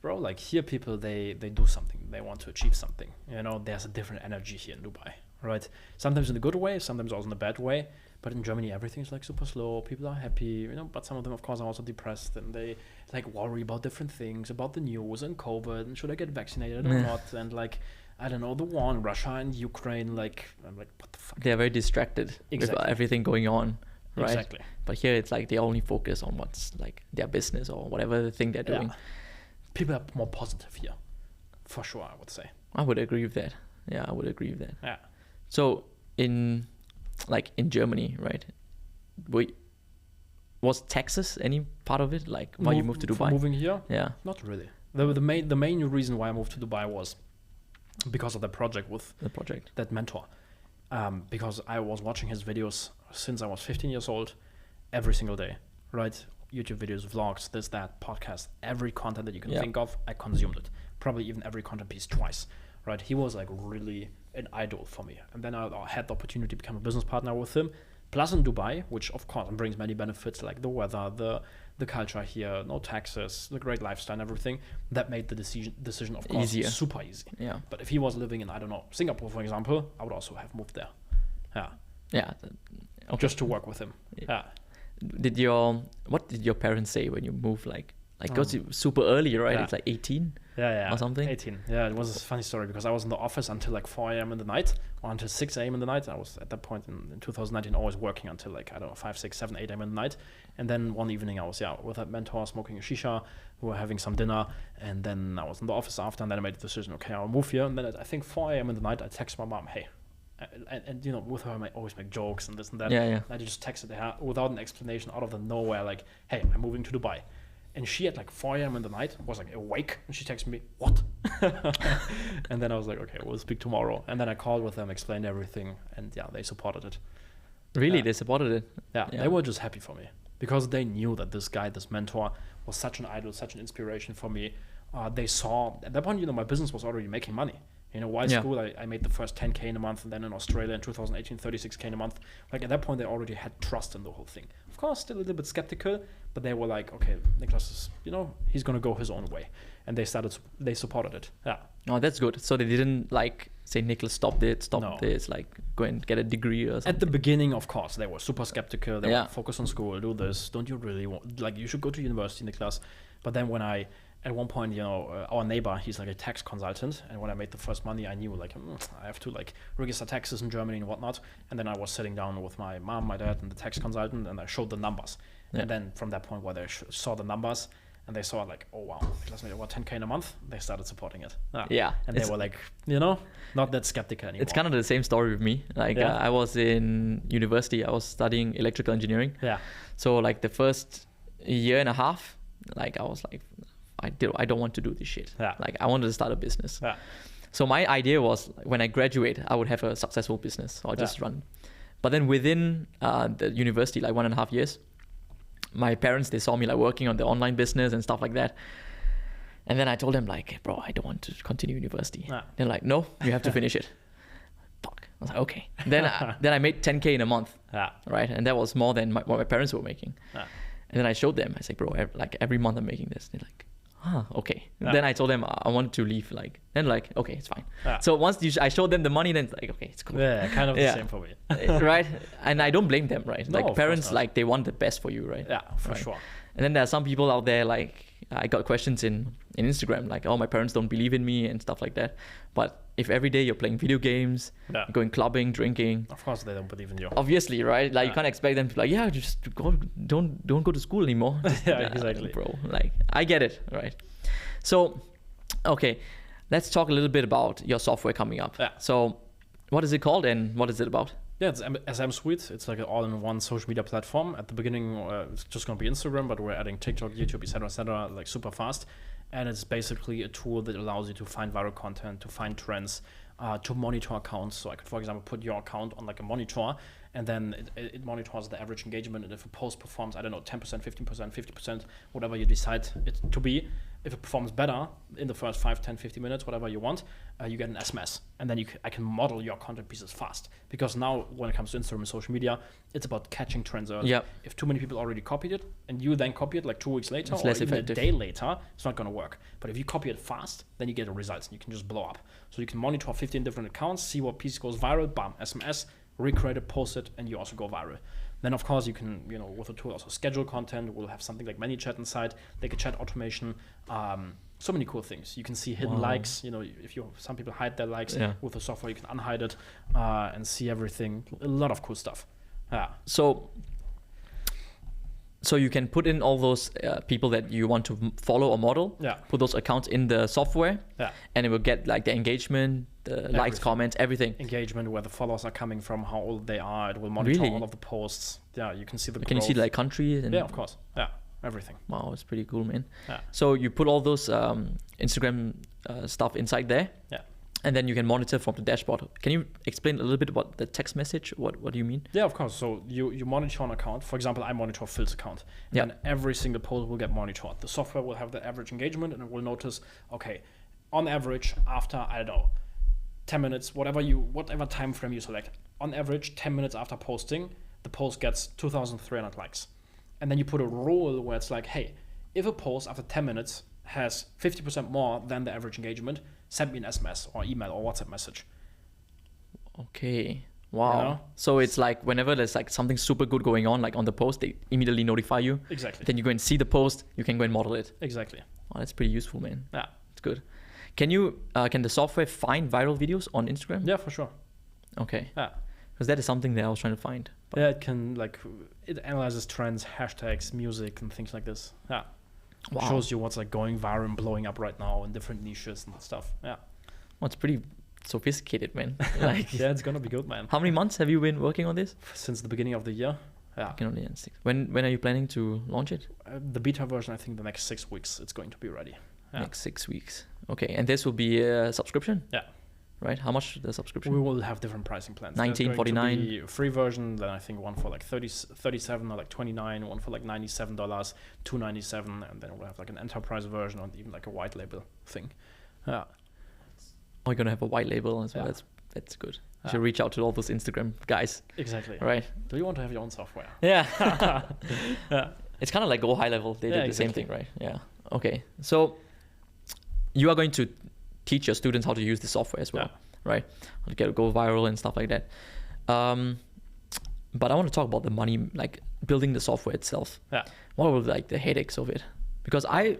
Bro, like here people, they do something. They want to achieve something. You know, there's a different energy here in Dubai, right? Sometimes in a good way, sometimes also in a bad way. But in Germany, everything's like super slow. People are happy, you know, but some of them, of course, are also depressed and they like worry about different things, about the news and COVID and should I get vaccinated or not? And like, I don't know, the war in Russia and Ukraine, like, I'm like, what the fuck? They're very distracted with everything going on, right? Exactly. But here it's like they only focus on what's like their business or whatever the thing they're doing. Yeah. People are more positive here, for sure, I would say. I would agree with that. Yeah, I would agree with that. Yeah. So in Germany, right? Was Texas any part of it? Like why you moved to Dubai? For moving here? Yeah. Not really. The main reason why I moved to Dubai was because of the project with that mentor. Because I was watching his videos since I was 15 years old, every single day, right? YouTube videos, vlogs, this, that, podcast, every content that you can think of, I consumed it. Probably even every content piece twice, right? He was like really an idol for me. And then I had the opportunity to become a business partner with him. Plus in Dubai, which of course brings many benefits like the weather, the culture here, no taxes, the great lifestyle and everything. That made the decision of course easier. Super easy. Yeah. But if he was living in, I don't know, Singapore, for example, I would also have moved there. Yeah. Yeah. Okay. Just to work with him. Yeah. What did your parents say when you moved? Like because it was super early, right? It's like 18. Yeah. Or something. 18. Yeah, it was a funny story because I was in the office until like 4 a.m. in the night or until 6 a.m. in the night. I was at that point in 2019 always working until like, I don't know, 5, 6, 7, 8 a.m. in the night. And then one evening I was with that mentor smoking a shisha. We were having some dinner and then I was in the office after and then I made the decision, okay, I'll move here. And then at I think 4 a.m. in the night, I text my mom, hey. And you know, with her I always make jokes and this and that. Yeah. I just texted her without an explanation out of the nowhere, like, hey, I'm moving to Dubai. And she at like 4 a.m. in the night was like awake and she texted me, what? And then I was like, okay, we'll speak tomorrow. And then I called with them, explained everything, and yeah, they supported it. Really? They supported it? Yeah, they were just happy for me because they knew that this guy, this mentor, was such an idol, such an inspiration for me. They saw, at that point, you know, my business was already making money. You know, while school, I made the first 10K in a month, and then in Australia in 2018, 36K in a month. Like at that point, they already had trust in the whole thing. Of course, still a little bit skeptical, but they were like, okay, Niklas is, you know, he's going to go his own way. And they supported it. Yeah. Oh, that's good. So they didn't like say, Niklas, stop this, like go and get a degree or something. At the beginning, of course, they were super skeptical. They were focus on school, do this. Don't you really want, like, you should go to university, Niklas. But then when at one point, you know, our neighbor, he's like a tax consultant. And when I made the first money, I knew like, I have to like register taxes in Germany and whatnot. And then I was sitting down with my mom, my dad, and the tax consultant, and I showed the numbers. Yeah. And then from that point where they saw the numbers and they saw like, oh wow, Niklas made about 10K in a month, they started supporting it. Yeah. And they were like, you know, not that skeptical anymore. It's kind of the same story with me. Like I was in university, I was studying electrical engineering. Yeah. So like the first year and a half, like I was like, I don't want to do this shit. Yeah. Like I wanted to start a business. Yeah. So my idea was when I graduate, I would have a successful business or just run. But then within the university, like 1.5 years, my parents, they saw me like working on the online business and stuff like that. And then I told them like, bro, I don't want to continue university. Nah. They're like, no, you have to finish it. Fuck. I was like, okay. Then I made 10K in a month. Yeah. Right. And that was more than what my parents were making. Yeah. And then I showed them, I said, bro, like every month I'm making this. They're like, Okay. Yeah. Then I told them I wanted to leave. Then okay, it's fine. Yeah. So once I showed them the money, then it's like, okay, it's cool. Yeah, kind of the same for me. Right? And I don't blame them, right? No, of parents, course not. they want the best for you, right? Yeah, for Right. sure. And then there are some people out there, I got questions in Instagram, oh, my parents don't believe in me and stuff like that. But if every day you're playing video games, going clubbing, drinking, of course they don't believe in you. Obviously, right? You can't expect them to just don't go to school anymore. Yeah, exactly. Bro, I get it, right? So, okay, let's talk a little bit about your software coming up. Yeah. So, what is it called and what is it about? Yeah, it's SM Suite. It's like an all-in-one social media platform. At the beginning, it's just going to be Instagram, but we're adding TikTok, YouTube, etc., super fast. And it's basically a tool that allows you to find viral content, to find trends, to monitor accounts. So I could, for example, put your account on a monitor, and then it monitors the average engagement. And if a post performs, 10%, 15%, 50%, whatever you decide it to be, if it performs better in the first 5, 10, 50 minutes, whatever you want, you get an SMS. And then I can model your content pieces fast. Because now when it comes to Instagram and social media, it's about catching trends early. Yep. If too many people already copied it, and you then copy it 2 weeks later, It's or less even effective. a day later, it's not going to work. But if you copy it fast, then you get the results, and you can just blow up. So you can monitor 15 different accounts, see what piece goes viral, bam, SMS, recreate it, post it, and you also go viral. Then, of course, you can, with the tool also schedule content. We'll have something like ManyChat inside, like a chat automation. So many cool things. You can see hidden likes. If some people hide their likes with the software, you can unhide it and see everything. A lot of cool stuff. Yeah. So you can put in all those people that you want to follow or model. Yeah. Put those accounts in the software. Yeah. And it will get the engagement, the likes, comments, everything. Engagement, where the followers are coming from, how old they are. It will monitor Really? all of the posts. Yeah, you can see the growth. Can you see country? And Yeah, of course. Yeah, everything. Wow, it's pretty cool, man. Yeah. So you put all those Instagram stuff inside there. Yeah. And then you can monitor from the dashboard. Can you explain a little bit about the text message? What do you mean? Yeah, of course. So you monitor an account. For example, I monitor Phil's account. And then every single post will get monitored. The software will have the average engagement, and it will notice, okay, on average, after, 10 minutes, whatever time frame you select, on average, 10 minutes after posting, the post gets 2,300 likes. And then you put a rule where it's hey, if a post after 10 minutes has 50% more than the average engagement, send me an SMS or email or WhatsApp message. Okay. Wow. So it's whenever there's something super good going on, on the post, they immediately notify you. Exactly. Then you go and see the post, you can go and model it. Exactly. Oh, that's pretty useful, man. Yeah. It's good. Can the software find viral videos on Instagram? Yeah, for sure. Okay. Yeah. Because that is something that I was trying to find. But Yeah, it can it analyzes trends, hashtags, music, and things like this. Yeah. Wow. It shows you what's going viral and blowing up right now in different niches and stuff. Yeah. Well, it's pretty sophisticated, man. Yeah, it's gonna be good, man. How many months have you been working on this? Since the beginning of the year. Yeah. When are you planning to launch it? The beta version, I think the next 6 weeks it's going to be ready. Yeah. Next 6 weeks. Okay, and this will be a subscription? Yeah. Right? How much the subscription? We will have different pricing plans. $19.49. A free version, then I think one for 37 or 29, one for $97, $297, and then we'll have an enterprise version or even a white label thing. Yeah. Oh, you're gonna have a white label as well. Yeah. That's good. You should reach out to all those Instagram guys. Exactly. Right. Do you want to have your own software? Yeah. Yeah. It's kind of like Go High Level. They did the same exactly. thing, right? Yeah. Okay. So you are going to teach your students how to use the software as well, right? How to go viral and stuff like that. But I want to talk about the money, building the software itself. Yeah. What were the headaches of it? Because I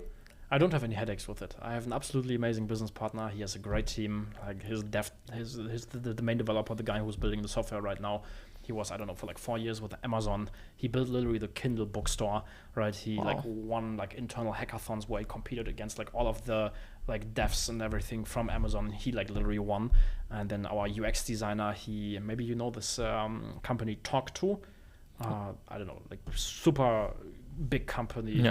don't have any headaches with it. I have an absolutely amazing business partner. He has a great team. The main developer, the guy who's building the software right now, he was, for 4 years with Amazon. He built literally the Kindle bookstore, right? He won internal hackathons where he competed against all of the devs and everything from Amazon. He literally won. And then our UX designer, maybe you know this company Talk2. Super big company,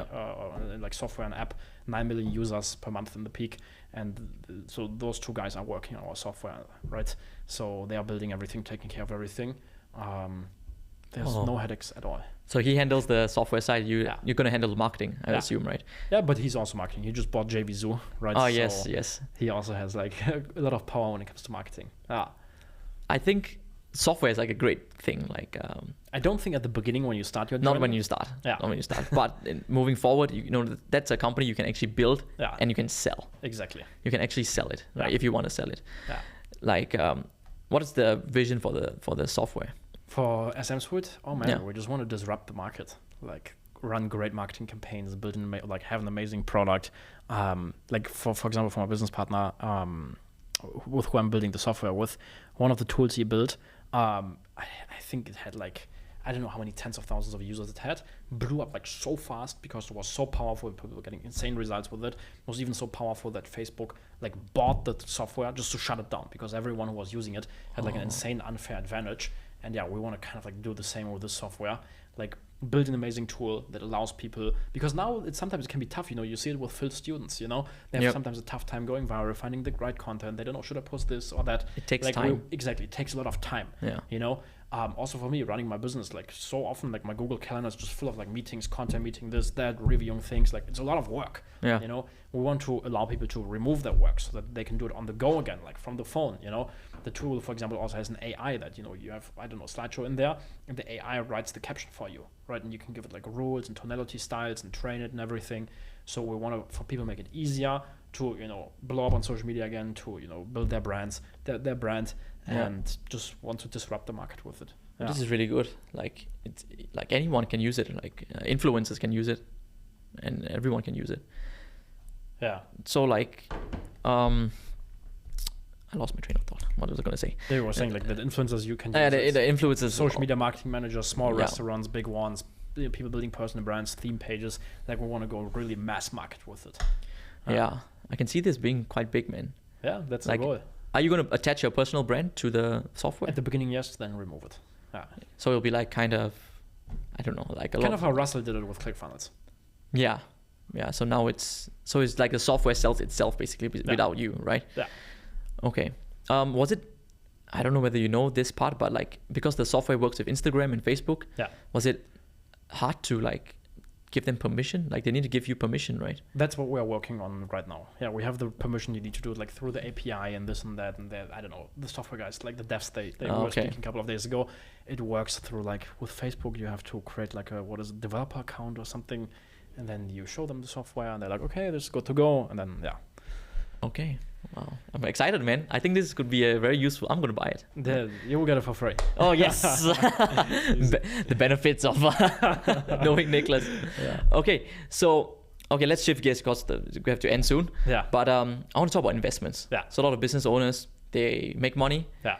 software and app, 9 million users per month in the peak. And so those two guys are working on our software, right? So they are building everything, taking care of everything. There's no headaches at all. So he handles the software side. You're going to handle the marketing, I assume, right? Yeah, but he's also marketing. He just bought JVZoo, right? Oh, so yes. He also has a lot of power when it comes to marketing. I think software is like a great thing. Like I don't think at the beginning when you start your not journey. when you start, Yeah. not when you start, but moving forward, you know that's a company you can actually build Yeah. and you can sell. Exactly. You can actually sell it, right? Yeah. If you want to sell it. Yeah. Like, what is the vision for the software? For SM Suite, oh man, Yeah. we just want to disrupt the market. Like run great marketing campaigns, build like have an amazing product. Like for example, for my business partner, with who I'm building the software with, one of the tools he built, I think it had like, I don't know how many tens of thousands of users it had, blew up like so fast because it was so powerful. People were getting insane results with it. It was even so powerful that Facebook like bought the software just to shut it down because everyone who was using it had like an insane unfair advantage. And yeah, we want to kind of like do the same with this software, like build an amazing tool that allows people, because now sometimes it can be tough, you know, you see it with Phil students, you know, they have sometimes a tough time going viral, finding the right content. They don't know, should I post this or that? It takes like, time. Exactly. It takes a lot of time, you know. Also for me, running my business, like so often, like my Google Calendar is just full of like meetings, content meeting, this, that, reviewing things. Like it's a lot of work, you know. We want to allow people to remove that work so that they can do it on the go again, like from the phone, you know. The tool, for example, also has an AI that, you know, you have, I don't know, slideshow in there, and the AI writes the caption for you, right? And you can give it like rules and tonality styles and train it and everything. So we want to, for people, make it easier to, you know, blow up on social media again, to, you know, build their brands, their brand, and just want to disrupt the market with it. Yeah. This is really good. Like it's like anyone can use it. Like influencers can use it, and everyone can use it. Yeah. So like, I lost my train of thought. What was I gonna say? They were saying like that influencers you can use. The influencers, social media marketing managers, small restaurants, big ones, people building personal brands, theme pages. Like we want to go really mass market with it. Yeah, I can see this being quite big, man. Yeah, that's like, the goal. Are you gonna attach your personal brand to the software? At the beginning, yes, then remove it. Yeah. So it'll be like kind of, I don't know, like a kind lot of how Russell did it with ClickFunnels. Yeah. So now it's like the software sells itself basically without you, right? Yeah. Okay. Was it? I don't know whether you know this part, but like because the software works with Instagram and Facebook, was it hard to like give them permission? Like they need to give you permission, right? That's what we're working on right now. Yeah, we have the permission. You need to do it like through the API and this and that and that. I don't know, the software guys, like the devs, they were speaking a couple of days ago. It works through like with Facebook, you have to create like a developer account or something, and then you show them the software and they're like, okay, this is good to go, and then Okay. Wow, I'm excited, man. I think this could be a very useful. I'm gonna buy it. You will get it for free. Oh yes, the benefits of knowing Niklas. Yeah. Okay, let's shift gears because we have to end soon. Yeah. But I want to talk about investments. Yeah. So a lot of business owners, they make money. Yeah.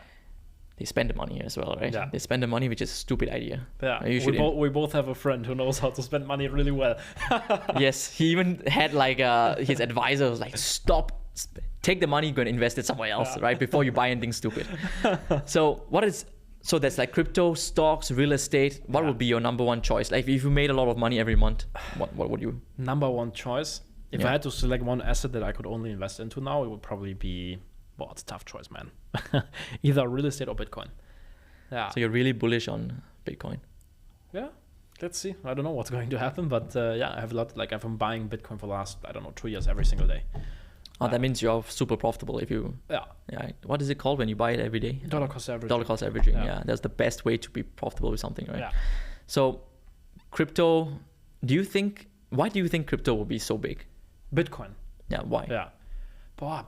They spend the money as well, right? Yeah. They spend the money, which is a stupid idea. Yeah. We both have a friend who knows how to spend money really well. Yes, he even had like his advisor was like, stop. Take the money, go and invest it somewhere else, right? Before you buy anything stupid. So that's like crypto, stocks, real estate. What would be your number one choice? Like if you made a lot of money every month, what would you? Number one choice? If I had to select one asset that I could only invest into now, it would probably be, well, it's a tough choice, man. Either real estate or Bitcoin. Yeah. So you're really bullish on Bitcoin? Yeah. Let's see. I don't know what's going to happen, but I have a lot. Like I've been buying Bitcoin for the last, 2 years every single day. Oh, that means you're super profitable if you... Yeah. What is it called when you buy it every day? Dollar cost averaging. Dollar cost averaging, yeah. That's the best way to be profitable with something, right? Yeah. So crypto, why do you think crypto will be so big? Bitcoin. Yeah, why? Yeah.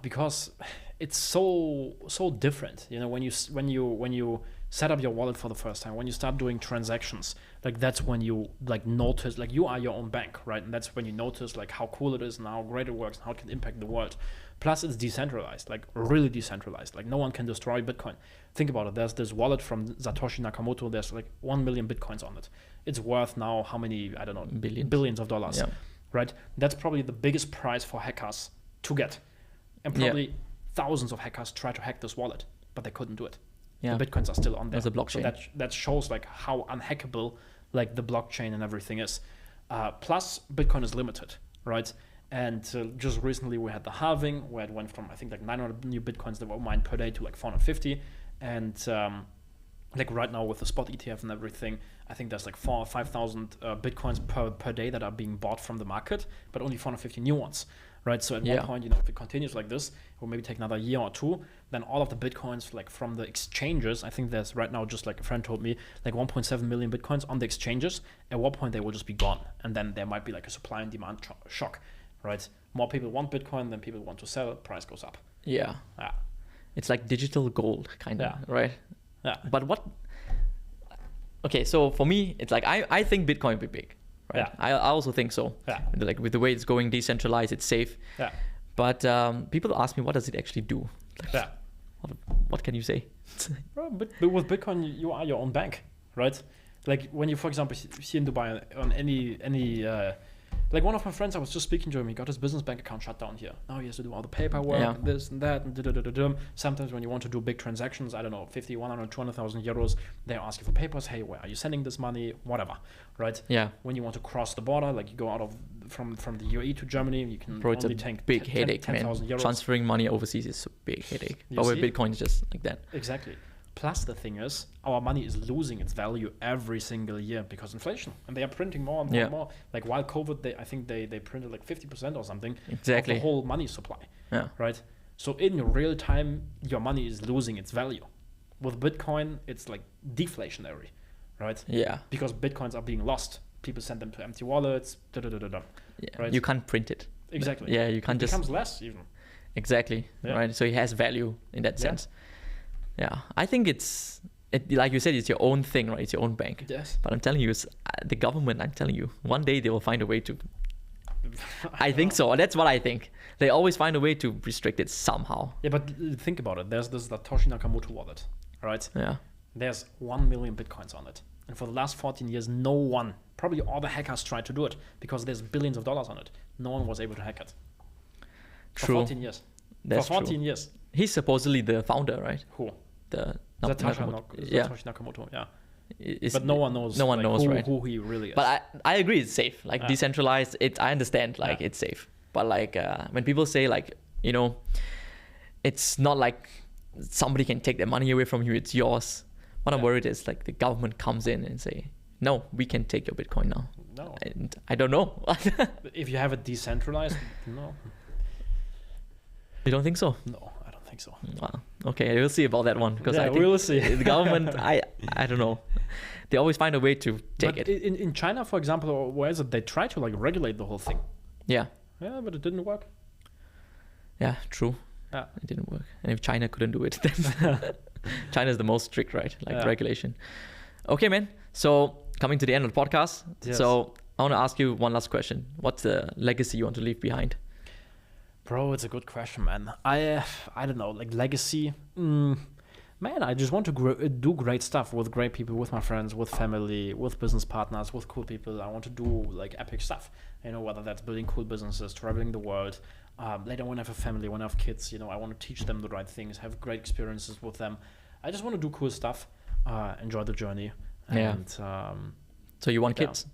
Because it's so different. You know, when you set up your wallet for the first time, when you start doing transactions, like that's when you like notice, like you are your own bank, right? And that's when you notice like how cool it is and how great it works and how it can impact the world. Plus it's decentralized, like really decentralized. Like no one can destroy Bitcoin. Think about it. There's this wallet from Satoshi Nakamoto. There's like 1 million Bitcoins on it. It's worth now how many, I don't know, billions of dollars, right? That's probably the biggest prize for hackers to get. And probably thousands of hackers try to hack this wallet, but they couldn't do it. Yeah. The Bitcoins are still on there. There's a blockchain. So that shows like how unhackable like the blockchain and everything is. Plus, Bitcoin is limited, right? And just recently we had the halving where it went from, I think, like 900 new Bitcoins that were mined per day to like 450. And like right now with the spot ETF and everything, I think there's like 4,000 or 5,000 Bitcoins per day that are being bought from the market, but only 450 new ones. right? So at one point, if it continues like this, it will maybe take another year or two. Then all of the Bitcoins, like from the exchanges, I think there's right now, just like a friend told me, like 1.7 million Bitcoins on the exchanges. At one point, they will just be gone. And then there might be like a supply and demand shock, right? More people want Bitcoin than people want to sell, price goes up. Yeah. It's like digital gold, kind of, right? Yeah. But okay, so for me, it's like, I think Bitcoin will be big, right? I also think so. Yeah. Like with the way it's going, decentralized, it's safe. Yeah. But people ask me, what does it actually do? Yeah. What can you say? Well, but with Bitcoin, you are your own bank, right? Like when you, for example, here in Dubai on any like one of my friends, I was just speaking to him, he got his business bank account shut down here. Now he has to do all the paperwork, this and that, and sometimes when you want to do big transactions, I don't know, 50, 100, 200,000 euros, they ask you for papers. Hey, where are you sending this money? Whatever, right? Yeah. When you want to cross the border, like you go out of from the UAE to Germany, you can it's only a take big headache, 10,000 man. euros. Transferring money overseas is a big headache. You But with see? Bitcoin, it's just like that. Exactly. Plus, the thing is, our money is losing its value every single year because inflation, and they are printing more and more and more. Like while COVID, I think they printed like 50% or something of the whole money supply. Yeah. Right. So in real time, your money is losing its value. With Bitcoin, it's like deflationary, right? Yeah. Because Bitcoins are being lost. People send them to empty wallets. Yeah. Right? You can't print it. Exactly. Yeah, you can't it becomes less even. Exactly. Yeah. Right. So it has value in that sense. Yeah, I think it's like you said, it's your own thing, right? It's your own bank. Yes. But I'm telling you, it's the government. I'm telling you, one day they will find a way to. I think so. That's what I think. They always find a way to restrict it somehow. Yeah, but think about it. There's this Satoshi Nakamoto wallet, right? Yeah. There's 1 million Bitcoins on it. And for the last 14 years, no one, probably all the hackers tried to do it because there's billions of dollars on it. No one was able to hack it. True. For 14 years. That's for 14 true. years. He's supposedly the founder, right? Who? Nakamoto. Satoshi Nakamoto, yeah. But no one knows. No one knows, right? Who he really is. But I agree, it's safe. Like decentralized, I understand. Like it's safe. But like when people say like it's not like somebody can take the money away from you. It's yours. What I'm worried is like the government comes in and say, no, we can take your Bitcoin now. No. And I don't know. If you have it decentralized, no. You don't think so? No, I don't think so. Wow. Okay, we'll see about that one because I think we'll see. The government, I don't know. They always find a way to take it. In China, for example, or where is it? They try to like regulate the whole thing. Yeah. Yeah, but it didn't work. Yeah, true. Yeah. It didn't work. And if China couldn't do it, then China's the most strict, right? Like regulation. Okay, man. So coming to the end of the podcast. Yes. So I want to ask you one last question. What's the legacy you want to leave behind? Bro, it's a good question, man. I don't know, like legacy. Man, I just want to do great stuff with great people, with my friends, with family, with business partners, with cool people. I want to do like epic stuff. Whether that's building cool businesses, traveling the world. Later, when I have a family, when I have kids, I want to teach them the right things, have great experiences with them. I just want to do cool stuff, enjoy the journey. And, so you want kids?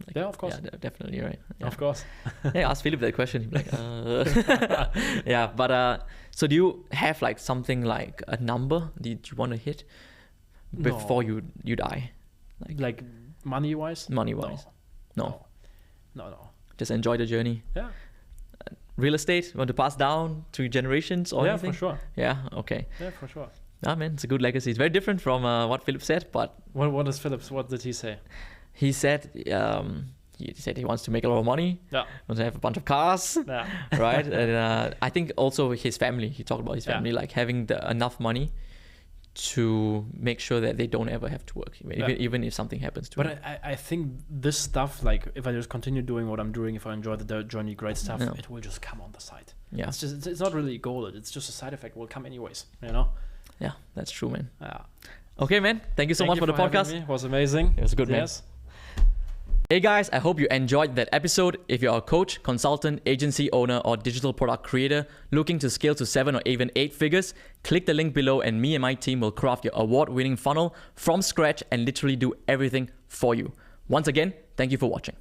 Like, yeah, of course. Yeah, definitely, right? Yeah. Of course. Yeah, ask Philip that question. He'd be like, yeah, but so do you have like something like a number that you want to hit before you die? Like money-wise? Money-wise? No. Just enjoy the journey. Yeah. Real estate, you want to pass down to generations or anything? Yeah, for sure. Yeah, okay. Yeah, for sure. Ah, man, it's a good legacy. It's very different from what Philip said, but... What is Philip's? What did he say? He said he wants to make a lot of money. Yeah. Wants to have a bunch of cars. Yeah. Right? And I think also his family. He talked about his family, like having enough money to make sure that they don't ever have to work, even if something happens to them. But I think this stuff, like if I just continue doing what I'm doing, if I enjoy the journey, great stuff, it will just come on the side. Yeah. It's not really a goal. It's just a side effect. It will come anyways, Yeah, that's true, man. Yeah. Okay, man. Thank you so much for the podcast. It was amazing. It was good, man. Yes. Hey guys, I hope you enjoyed that episode. If you're a coach, consultant, agency owner, or digital product creator looking to scale to 7 or even 8 figures, click the link below and me and my team will craft your award-winning funnel from scratch and literally do everything for you. Once again, thank you for watching.